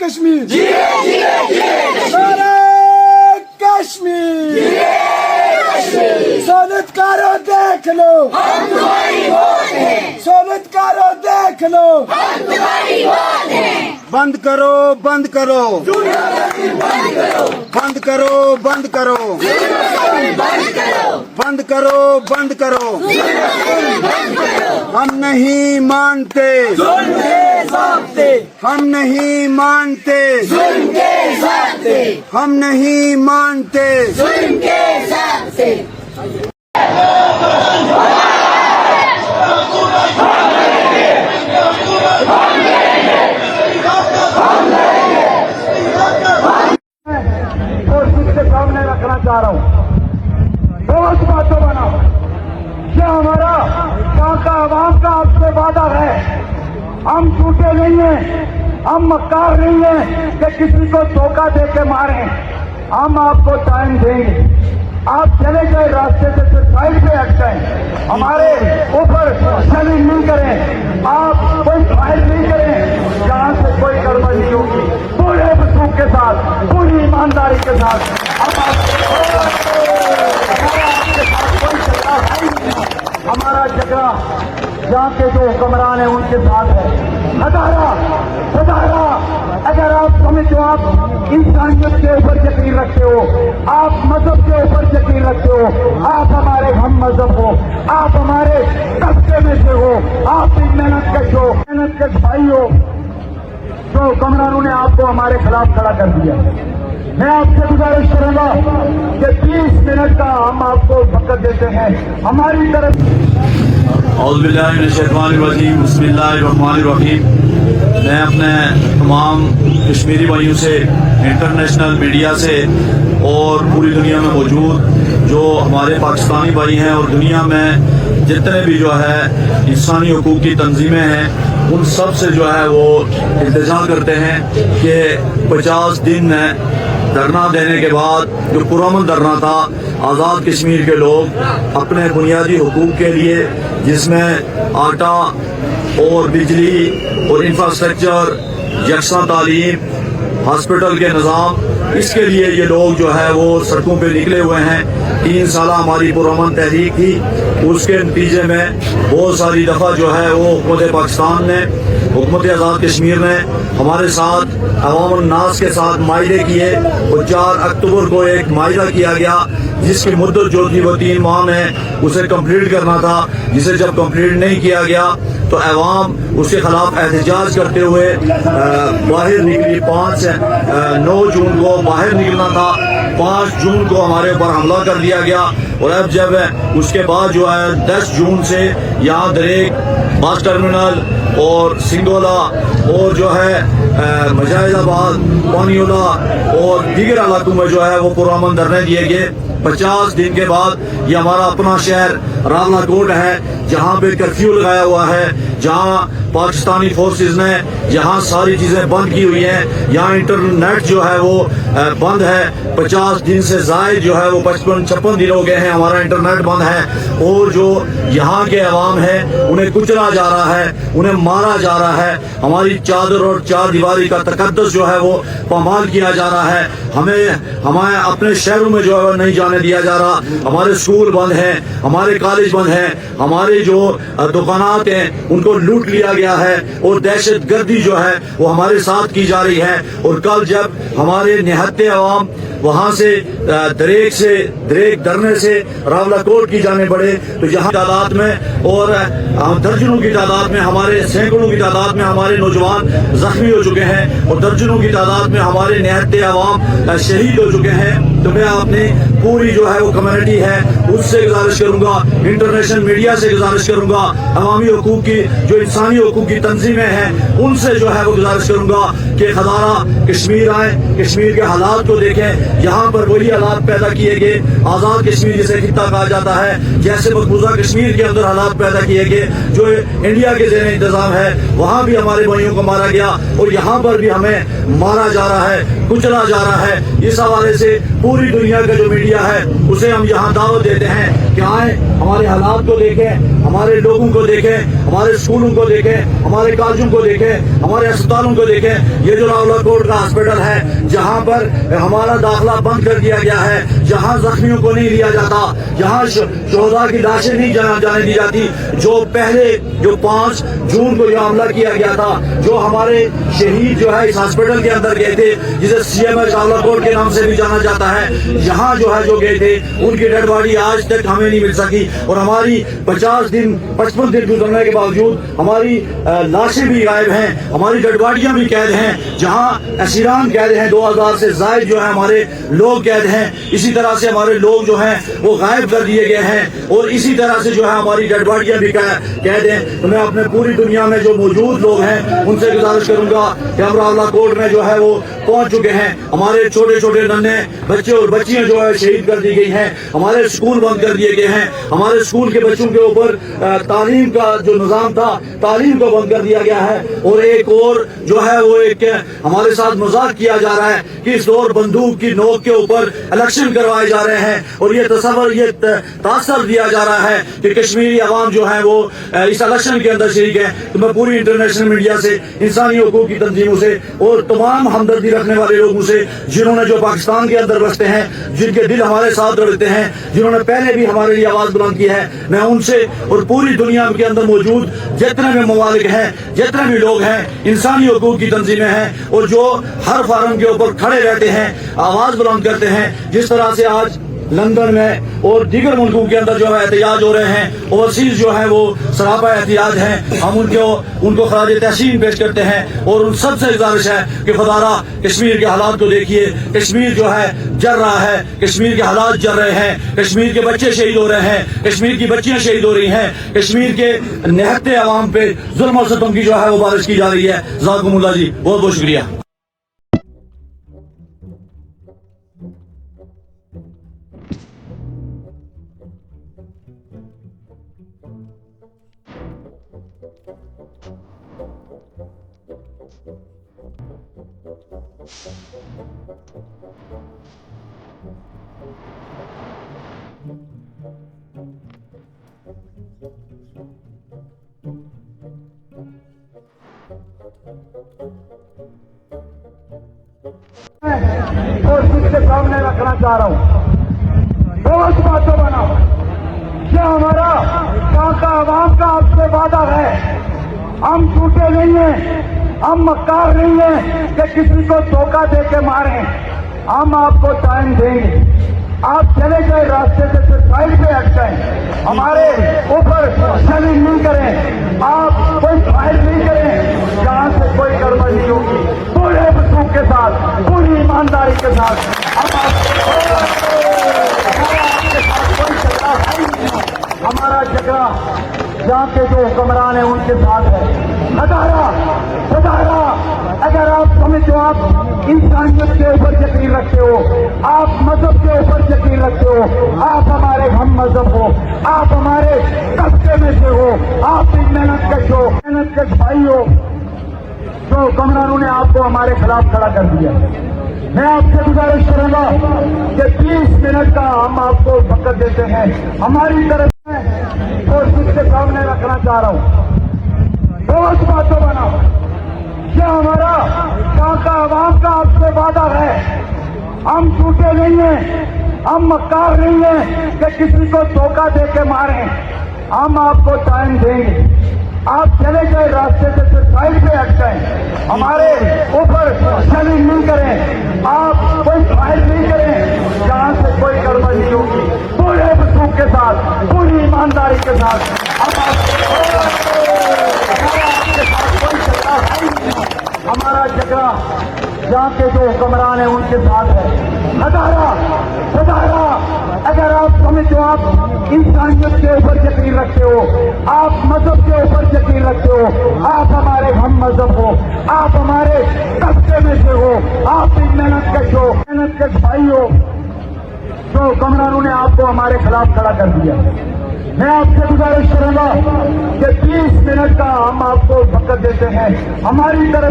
کشمیر نعرہ کشمیر سہولت کارو دیکھ لو سہولت کارو دیکھ لو بند کرو بند کرو بند کرو بند کرو بند کرو بند کرو ہم نہیں مانتے ہم نہیں مانتے ہم نہیں مانتے سامنے رکھنا چاہ رہا ہوں بہت باتوں بنا یہ ہمارا یہاں کا عوام کا آپ سے وعدہ ہے ہم جھوٹے نہیں ہیں ہم مکار نہیں ہیں کہ کسی کو دھوکہ دے کے ماریں ہم آپ کو ٹائم دیں گے آپ چلے گئے راستے سے سائڈ پہ ہٹ جائیں ہمارے اوپر شرم نہیں کریں آپ کوئی فائل نہیں کریں جہاں سے کوئی گڑبڑ نہیں ہوگی پورے وصول کے ساتھ پوری ایمانداری کے ساتھ ہمارا جھگڑا جہاں کے جو حکمران ہیں ان کے ساتھ ہے ہزارہ اگر آپ سمجھو آپ انسانیت کے اوپر یقین رکھتے ہو آپ مذہب کے اوپر یقین رکھتے ہو آپ ہمارے ہم مذہب ہو آپ ہمارے طبقے میں سے ہو آپ بھی محنت کش ہو محنت کش بھائی ہو تو حکمرانوں نے آپ کو ہمارے خلاف کھڑا کر دیا میں آپ سے گزارش کروں گا کہ 30 منٹ کا ہم آپ کو وقت دیتے ہیں ہماری طرف اعوذ باللہ من الشیطان الرجیم بسم اللہ الرحمن الرحیم میں اپنے تمام کشمیری بھائیوں سے انٹرنیشنل میڈیا سے اور پوری دنیا میں موجود جو ہمارے پاکستانی بھائی ہیں اور دنیا میں جتنے بھی جو ہے انسانی حقوق کی تنظیمیں ہیں ان سب سے جو ہے وہ التجا کرتے ہیں کہ 50 دن میں دھرنا دینے کے بعد جو پرامن دھرنا تھا آزاد کشمیر کے لوگ اپنے بنیادی حقوق کے لیے جس میں آٹا اور بجلی اور انفراسٹرکچر یکساں تعلیم ہاسپٹل کے نظام اس کے لیے یہ لوگ جو ہے وہ سڑکوں پہ نکلے ہوئے ہیں 3 سالہ ہماری پرامن تحریک تھی اس کے نتیجے میں بہت ساری دفعہ جو ہے وہ حکومت پاکستان نے حکومت آزاد کشمیر نے ہمارے ساتھ عوام الناس کے ساتھ معاہدے کیے اور 4 اکتوبر کو ایک معاہدہ کیا گیا جس کی مدت جو تھی وہ 3 ماہ میں اسے کمپلیٹ کرنا تھا جسے جب کمپلیٹ نہیں کیا گیا تو عوام اس کے خلاف احتجاج کرتے ہوئے باہر نکلی 9 جون کو باہر نکلنا تھا 5 جون کو ہمارے اوپر حملہ کر دیا گیا اور اب جب اس کے بعد جو ہے 10 جون سے یہاں دریک بس ٹرمینل اور سنگولا اور جو ہے مجاہد آباد پانیولہ اور دیگر علاقوں میں جو ہے وہ پرامن دھرنے دیے گئے 50 دن کے بعد یہ ہمارا اپنا شہر راولہ کوٹ ہے جہاں پہ کرفیو لگایا ہوا ہے جہاں پاکستانی فورسز نے یہاں ساری چیزیں بند کی ہوئی ہیں یہاں انٹرنیٹ جو ہے وہ بند ہے 50 دن سے زائد جو ہے وہ 55-56 دن ہو گئے ہیں ہمارا انٹرنیٹ بند ہے اور جو یہاں کے عوام ہیں انہیں کچلا جا رہا ہے انہیں مارا جا رہا ہے ہماری چادر اور 4 دیواری کا تقدس جو ہے وہ پامال کیا جا رہا ہے ہمیں اپنے شہروں میں جو ہے نہیں جانے دیا جا رہا ہمارے اسکول بند ہیں ہمارے کالج بند ہیں ہمارے جو دکانات ہیں ان کو لوٹ لیا گیا ہے اور دہشت گردی جو ہے وہ ہمارے ساتھ کی جا رہی ہے اور کل جب ہمارے نہتے عوام وہاں سے دریک دھرنے سے راولہ کوٹ کی جانے بڑھے تو یہاں تعداد میں اور درجنوں کی تعداد میں ہمارے سینکڑوں کی تعداد میں ہمارے نوجوان زخمی ہو چکے ہیں اور درجنوں کی تعداد میں ہمارے نہتے عوام شہید ہو چکے ہیں تو میں اپنی پوری جو ہے وہ کمیونٹی ہے اس سے گزارش کروں گا انٹرنیشنل میڈیا سے گزارش کروں گا عوامی حقوق کی جو انسانی حقوق کی تنظیمیں ہیں ان سے جو ہے وہ گزارش کروں گا کہ خزارہ کشمیر آئیں کشمیر کے حالات کو دیکھیں یہاں پر وہی حالات پیدا کیے گئے آزاد کشمیر جسے خطہ کہا جاتا ہے جیسے مقبوضہ کشمیر کے اندر حالات پیدا کیے گئے جو انڈیا کے زیر انتظام ہے وہاں بھی ہمارے بھائیوں کو مارا گیا اور یہاں پر بھی ہمیں مارا جا رہا ہے کچلا جا رہا ہے اس حوالے سے پوری دنیا کا جو میڈیا ہے اسے ہم یہاں دعوت دیتے ہیں کہ آئیں ہمارے حالات کو دیکھیں, ہمارے لوگوں کو دیکھیں, ہمارے اسکولوں کو دیکھیں, ہمارے کالجوں کو دیکھیں, ہمارے اسپتالوں کو دیکھیں. یہ جو راولا کوٹ کا ہاسپٹل ہے جہاں پر ہمارا داخلہ بند کر دیا گیا ہے, جہاں زخمیوں کو نہیں لیا جاتا, جہاں شہداء کی لاشیں نہیں جانے دی جاتی, جو پہلے جو 5 جون کو جو حملہ کیا گیا تھا, جو ہمارے شہید جو ہے اس ہاسپٹل کے اندر گئے تھے جسے CMH راولا کوٹ کے نام سے بھی جانا جاتا ہے, یہاں جو ہے جو گئے تھے ان کی ڈیڈ باڈی آج تک ہمیں نہیں مل سکی. اور ہماری 55 دن گزرنے کے باوجود ہماری لاشیں بھی غائب ہیں, ہماری ڈیڈ باڈیاں بھی قید ہیں, جہاں اسیران قید ہیں 2000 سے زائد جو ہے ہمارے لوگ قید ہیں. اسی طرح سے ہمارے لوگ جو ہیں وہ غائب کر دیے گئے ہیں, اور اسی طرح سے جو ہے ہماری ڈیڈ باڈیاں بھی قید ہیں. تو میں اپنے پوری دنیا میں جو موجود لوگ ہیں ان سے گزارش کروں گا کہ ہم راولا کوٹ میں جو ہے وہ پہنچ چکے ہیں. ہمارے چھوٹے چھوٹے ننھے بچے اور بچیاں جو ہے شہید کر دی گئی ہیں, ہمارے اسکول بند کر دیے گئے ہیں, ہمارے اسکول کے بچوں کے اوپر تعلیم کا جو نظام تھا تعلیم کو بند کر دیا گیا ہے. اور ایک اور جو ہے وہ ایک ہمارے ساتھ مذاق کیا جا رہا ہے کہ اس دور بندوق کی نوک کے اوپر الیکشن کروائے جا رہے ہیں, اور یہ تصور یہ تاثر دیا جا رہا ہے کہ کشمیری عوام جو ہے وہ اس الیکشن کے اندر شریک ہے. تو میں پوری انٹرنیشنل میڈیا سے, انسانی حقوق کی تنظیموں سے اور تمام ہمدردی رکھنے والے لوگوں سے جنہوں نے جو پاکستان کے اندر بستے ہیں, جن کے دل ہمارے ساتھ دھڑکتے ہیں, جنہوں نے پہلے بھی ہمارے لیے آواز بلند کی ہے, میں ان سے اور پوری دنیا کے اندر موجود جتنے بھی ممالک ہیں, جتنے بھی لوگ ہیں, انسانی حقوق کی تنظیمیں ہیں اور جو ہر فارم کے اوپر کھڑے رہتے ہیں, آواز بلند کرتے ہیں, جس طرح سے آج لندن میں اور دیگر ملکوں کے اندر جو ہے احتجاج ہو رہے ہیں, اوورسیز جو ہے وہ سراپا احتجاج ہیں, ہم ان کو خراج تحسین پیش کرتے ہیں. اور ان سب سے گزارش ہے کہ خدارا کشمیر کے حالات کو دیکھیے, کشمیر جو ہے جل رہا ہے, کشمیر کے حالات جل رہے ہیں, کشمیر کے بچے شہید ہو رہے ہیں, کشمیر کی بچیاں شہید ہو رہی ہیں, کشمیر کے نہتے عوام پہ ظلم و ستم کی جو ہے وہ بارش کی جا رہی ہے. ذاکم اللہ جی, بہت بہت شکریہ. اور کچھ کے سامنے رکھنا چاہ رہا ہوں, بہت باتوں بنا. یہ ہمارا کا عوام کا آپ سے وعدہ ہے, ہم جھوٹے نہیں ہیں, ہم مکار نہیں ہیں کہ کسی کو دھوکہ دے کے ماریں. ہم آپ کو ٹائم دیں گے, آپ چلے گئے راستے سے سائڈ پہ ہٹ جائیں, ہمارے اوپر شرم نہیں کریں, آپ کوئی فائر نہیں کریں, جہاں سے کوئی گڑبڑ نہیں ہوگی. پورے وصوب کے ساتھ, پوری ایمانداری کے ساتھ ہمارا جھگڑا جہاں کے جو حکمران ہیں ان کے ساتھ ہے. ہزارہ اگر آپ سمجھو آپ انسانیت کے اوپر یقین رکھتے ہو, آپ مذہب کے اوپر یقین رکھتے ہو, آپ ہمارے ہم مذہب ہو, آپ ہمارے طبقے میں سے ہو, آپ بھی محنت کش ہو, محنت کش بھائی ہو, تو حکمرانوں نے آپ کو ہمارے خلاف کھڑا کر دیا. میں آپ سے گزارش کروں گا کہ 30 منٹ کا ہم آپ کو وقت دیتے ہیں ہماری طرف سے, اور کچھ کے سامنے رکھنا چاہ رہا ہوں. بہت باتوں بنا. یہ ہمارا کا عوام کا آپ سے وعدہ ہے, ہم جھوٹے نہیں ہیں, ہم مکار نہیں ہیں کہ کسی کو دھوکہ دے کے ماریں. ہم آپ کو ٹائم دیں گے, آپ چلے گئے راستے سے سائڈ پہ ہٹ جائیں, ہمارے اوپر شرم نہیں کریں, آپ کوئی فائر نہیں کریں, جہاں سے کوئی گڑبڑ نہیں ہوگی. پورے وصوب کے ساتھ, پوری ایمانداری کے ساتھ ہمارا جھگڑا جہاں کے جو حکمران ہیں ان کے ساتھ ہے. ہزارہ اگر آپ سمجھو آپ انسانیت کے اوپر یقین رکھتے ہو, آپ مذہب کے اوپر یقین رکھتے ہو, آپ ہمارے ہم مذہب ہو, آپ ہمارے طبقے میں سے ہو, آپ بھی محنت کش ہو, محنت کش بھائی ہو, تو حکمرانوں نے آپ کو ہمارے خلاف کھڑا کر دیا. میں آپ سے گزارش کروں گا کہ 30 منٹ کا ہم آپ کو وقت دیتے ہیں ہماری طرف